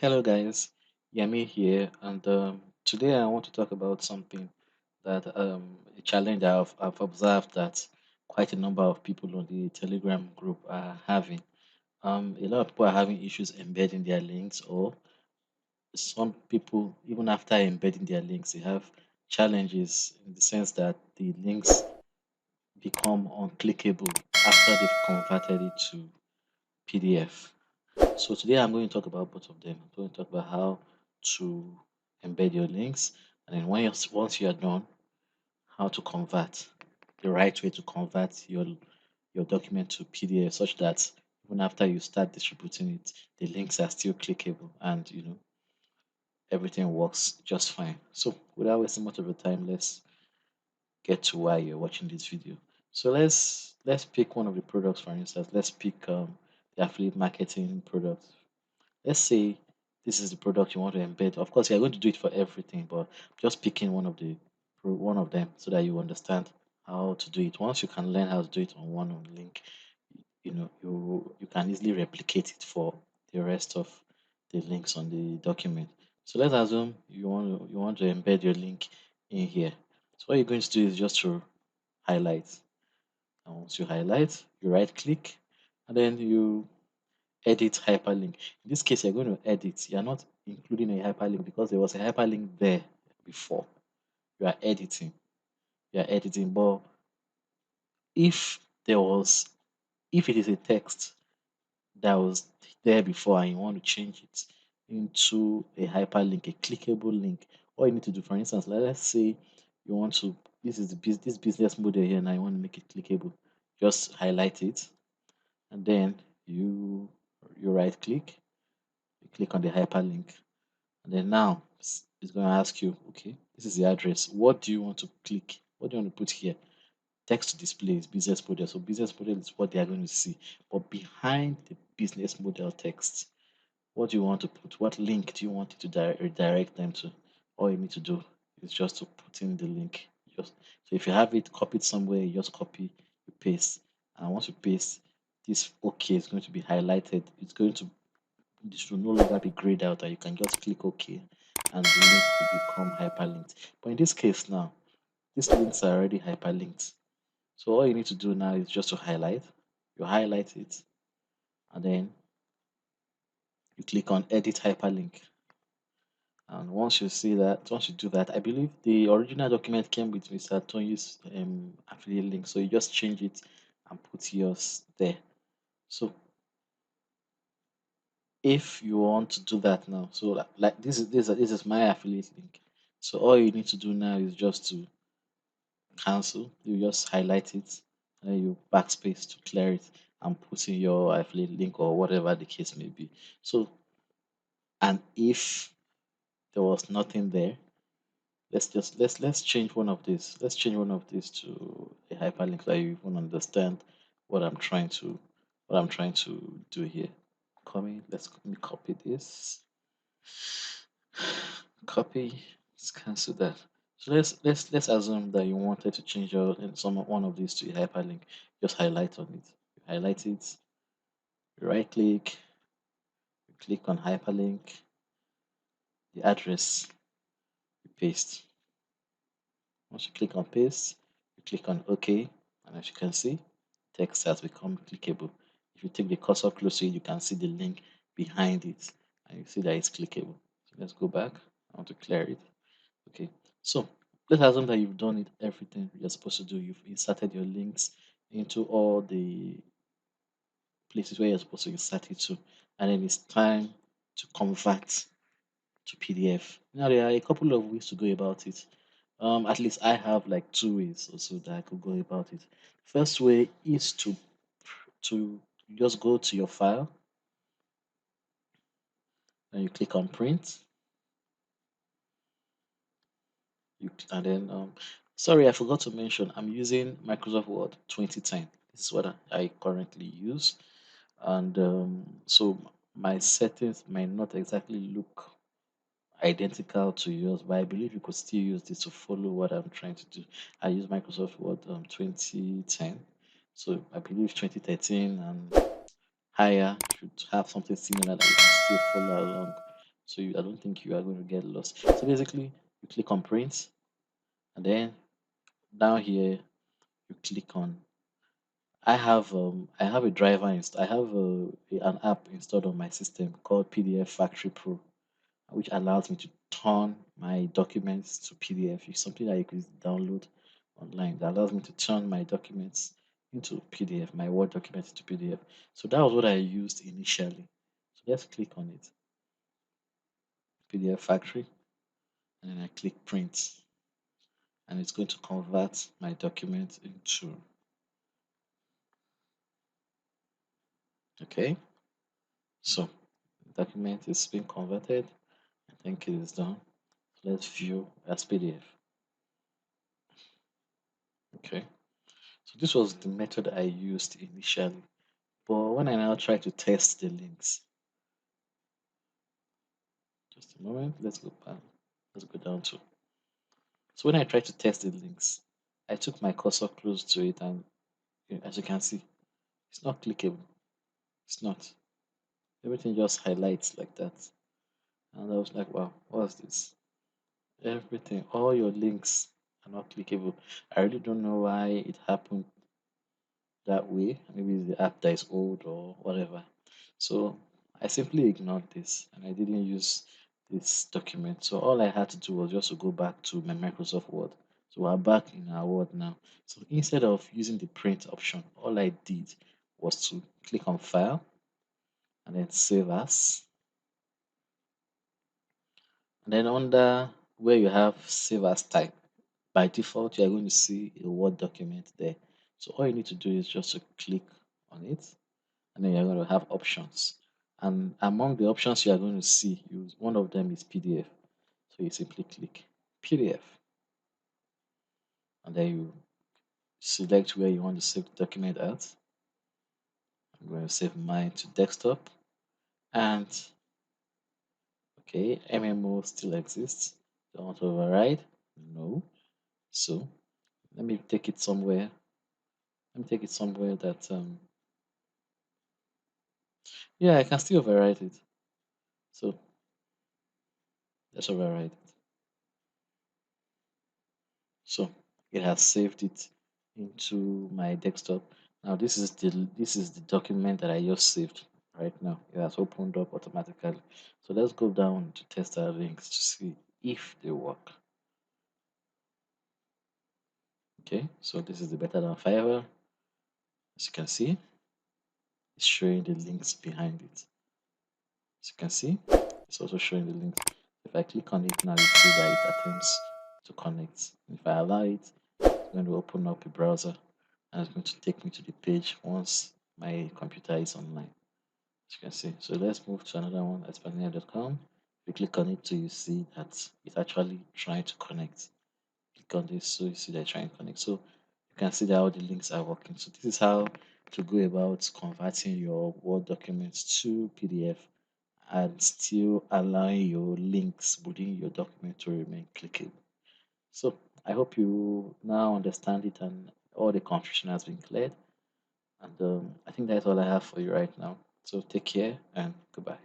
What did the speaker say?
Hello guys, Yemi here, and today I want to talk about something that a challenge I've observed that quite a number of people on the Telegram group are having. A lot of people are having issues embedding their links, or some people, even after embedding their links, they have challenges in the sense that the links become unclickable after they've converted it to PDF. So today I'm going to talk about both of them. I'm going to talk about how to embed your links, and then once you are done, how to convert the right way to convert your document to PDF, such that even after you start distributing it, the links are still clickable, and everything works just fine. So without wasting much of your time, let's get to why you're watching this video. So let's pick one of the products, for instance. Let's pick the affiliate marketing product. Let's say this is the product you want to embed. Of course, you're going to do it for everything, but just picking one of them so that you understand how to do it. Once you can learn how to do it on one link, you can easily replicate it for the rest of the links on the document. So let's assume you want to embed your link in here. So what you're going to do is just to highlight. And once you highlight, you right click, and then you edit hyperlink. In this case, you're going to edit. You're not including a hyperlink because there was a hyperlink there before. You are editing. You are editing. But if there was, if it is a text that was there before and you want to change it into a hyperlink, a clickable link, all you need to do, for instance, let's say you want to, this business model here, and I want to make it clickable. Just highlight it, and then you you right click, you click on the hyperlink. And then now it's going to ask you, okay, this is the address. What do you want to click? What do you want to put here? Text to display is business model. So business model is what they are going to see. But behind the business model text, what do you want to put? What link do you want it to redirect them to? All you need to do is just to put in the link. Just so if you have it copied somewhere, you just copy, you paste. And once you paste, this OK is going to be highlighted. It's going to this will no longer be grayed out, and you can just click OK, and the link will become hyperlinked. But in this case now, these links are already hyperlinked. So all you need to do now is just to highlight. You highlight it, and then you click on edit hyperlink. And once you do that, I believe the original document came with Mr. Tony's affiliate link. So you just change it and put yours there. So if you want to do that now, so like this is my affiliate link. So all you need to do now is just to cancel. You just highlight it, and then you backspace to clear it and put in your affiliate link or whatever the case may be. So, and if there was nothing there, let's change one of these. Let's change one of these to a hyperlink so that you even understand what I'm trying to do here. Let me copy this. Copy. Let's cancel that. So let's assume that you wanted to change one of these to a hyperlink. Just highlight on it. You highlight it. You right click. You click on hyperlink. The address. You paste. Once you click on paste, you click on OK, and as you can see, text has become clickable. If you take the cursor close to it, you can see the link behind it, and you see that it's clickable. So let's go back. I want to clear it. Okay, so let's assume that you've done it everything you're supposed to do. You've inserted your links into all the places where you're supposed to insert it to, and then it's time to convert to PDF. Now there are a couple of ways to go about it. At least I have like two ways also that I could go about it. First way is to just go to your file and you click on print. And then sorry, I forgot to mention I'm using Microsoft Word 2010. This is what I currently use, and so my settings might not exactly look identical to yours, but I believe you could still use this to follow what I'm trying to do. I use Microsoft Word 2010, so I believe 2013 and higher should have something similar that you can still follow along. So I don't think you are going to get lost. So basically, you click on print, and then down here you click on. I have a driver I have an app installed on my system called PDF Factory Pro, which allows me to turn my documents to PDF. It's something that you could download online that allows me to turn my documents into PDF, my Word documents into PDF. So that was what I used initially. So let's click on it, PDF Factory, and then I click print, and it's going to convert my document into, okay. So the document is being converted. I think it is done. Let's view as PDF. Okay. So this was the method I used initially. But when I now try to test the links, just a moment, let's go back. Let's go down to. So when I try to test the links, I took my cursor close to it, and as you can see, it's not clickable. It's not. Everything just highlights like that. And I was like, wow, what's this? Everything, all your links are not clickable. I really don't know why it happened that way. Maybe it's the app that is old or whatever. So I simply ignored this and I didn't use this document. So all I had to do was just to go back to my Microsoft Word. So we're back in our Word now. So instead of using the print option, all I did was to click on File and then Save As. And then under where you have Save As type, by default, you're going to see a Word document there. So all you need to do is just to click on it, and then you're going to have options. And among the options you are going to see, one of them is PDF. So you simply click PDF, and then you select where you want to save the document at. I'm going to save mine to desktop, and okay, MMO still exists. Don't want to override? No. So let me take it somewhere. Let me take it somewhere that yeah, I can still override it. So let's override it. So it has saved it into my desktop. Now this is the document that I just saved right now. It has opened up automatically. So let's go down to test our links to see if they work. Okay, so this is the better than Fiverr. As you can see, it's showing the links behind it. As you can see, it's also showing the links. If I click on it now, you see that it attempts to connect. If I allow it, it's going to open up a browser and it's going to take me to the page once my computer is online. As you can see. So let's move to another one, expanding.com. If you click on it, so you see that it's actually trying to connect. Click on this, so you see that trying to connect. So you can see that all the links are working. So this is how to go about converting your Word documents to PDF and still allowing your links within your document to remain clickable. So I hope you now understand it and all the confusion has been cleared. And I think that's all I have for you right now. So take care and goodbye.